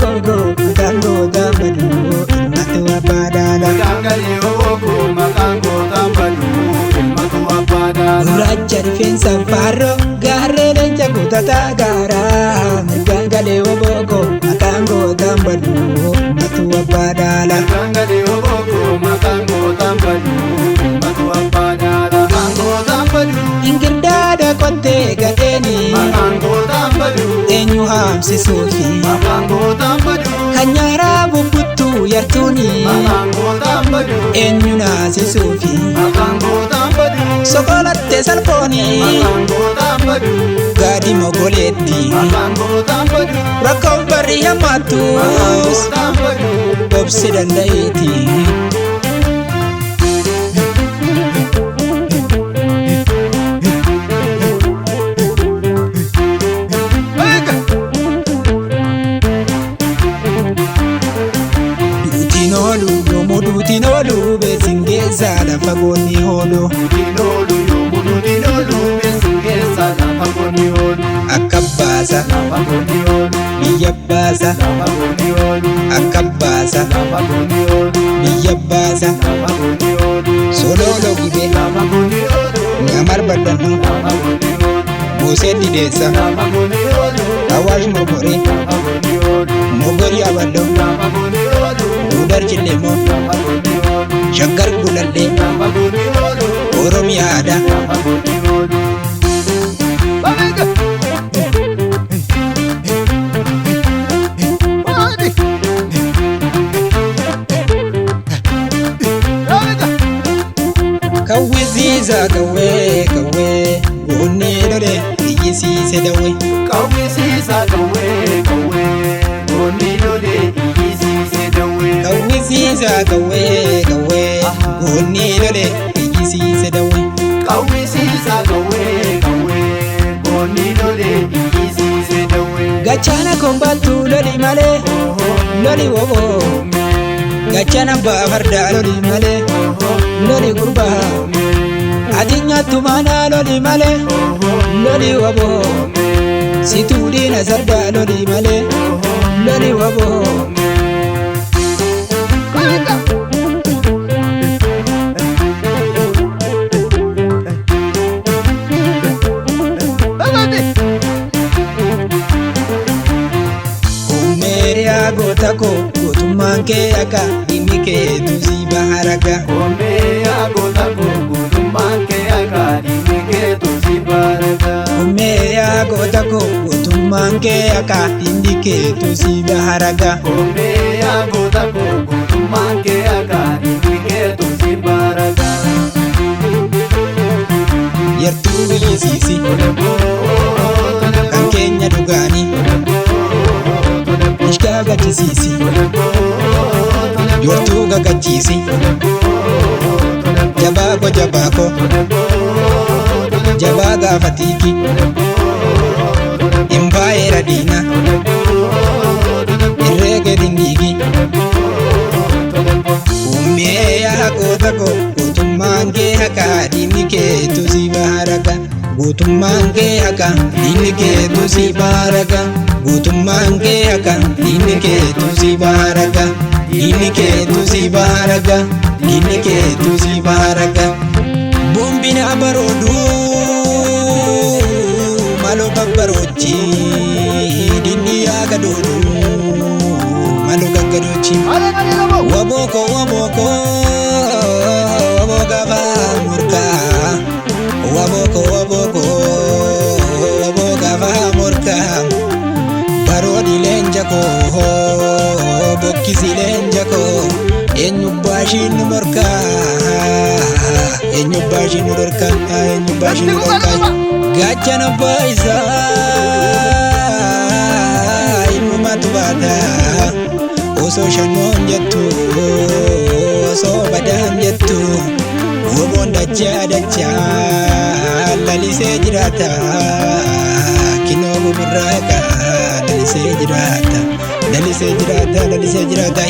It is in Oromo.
wobogo makango tambadu ilmatu abadala Makangale wobogo makango tambadu ilmatu abadala Uracha rifensa farro garre lencha kutata gara Makangale wobogo makango tambadu ilmatu abadala Makangale wobogo makango tambadu ilmatu abadala Makango tambadu Ingirdada kote gadeni Makango tambadu Enyu hamsi sofi Makango tambadu Hanyara bubutu yartuni Makango tambadu Enyu nasi sofi Makango tambadu Sokolatte salponi Makango tambadu Gadi mogoletti Makango tambadu Rakau bari Makango hamatus tambadu Obsi dandaiti Dutinolu besingeza lafa goni holo Dinolu yomudu dinolu besingeza lafa goni holu Akabasa Lafa goni holu Biyabasa Lafa goni holu Akabasa Lafa goni holu Biyabasa Lafa goni holu Sololo gibe Lafa goni holu Nyamar badanu Lafa goni holu Bose didesa Lafa goni holu Awash mogori Lafa goni holu Mogori abado Lafa goni holu Udar chilemo Lafa goni holu Shankar gulalle Lafa goni holu Oromiya ada Lafa goni holu Bamiga Badi Bamiga Kawiziza kawe Goni dole Iyisi sedawe Kawisiisa kawe kawe Goni lole iyisi sedawe Kawiziza kawe Goni dole Iyisi sedawe Kawisiisa kawe kawe Goni lole iyisi sedawe Gachana kombatu loli male Loli wobo Gachana bafarda loli male Loli gurba Adinya tumana loli male Loli wobo Situdi nazarda loli male Loli wobo Umeria gotako gotumman kee akka inni kee tuzi baharaga Kombe agota kukutumman kee akka inni kee tuzi baraga Umeria gotako gotumman kee akka inni kee tuzi baharaga Kombe agota kukutumman kee akka inni kee tuzi baraga Yartuu bilisisi kan keenya dhugaani Ishkaa gachisiisi Yortuu gagachiisi Jabaako Jabaa gaafatiiki Imbaa'ee radiina Irreege dindiigi Uumee yaa goota koo gootummaan kee hakaa diinni kee tusi baharaga Gootummaan kee hakaa diinni kee tusi baharaga Gootummaan kee hakaa diinni kee tusi baharaga Diinni kee tusi baharaga Diinni kee tusi baharaga Bumbina baroodu malo babbarochi Dinni yaa gadoodu malo gaggadochi Waboko Waboga murka Waboko Waboga murka Barodi lenjako Bokkisi lenjako Enyubashin murka Enyubashin murka Gachana baisa Inumatu bada Oso shanon jettu Oso badan jettu Wobon dacha Lalisee jirata Kinoo gugurraaka Lalisee jirata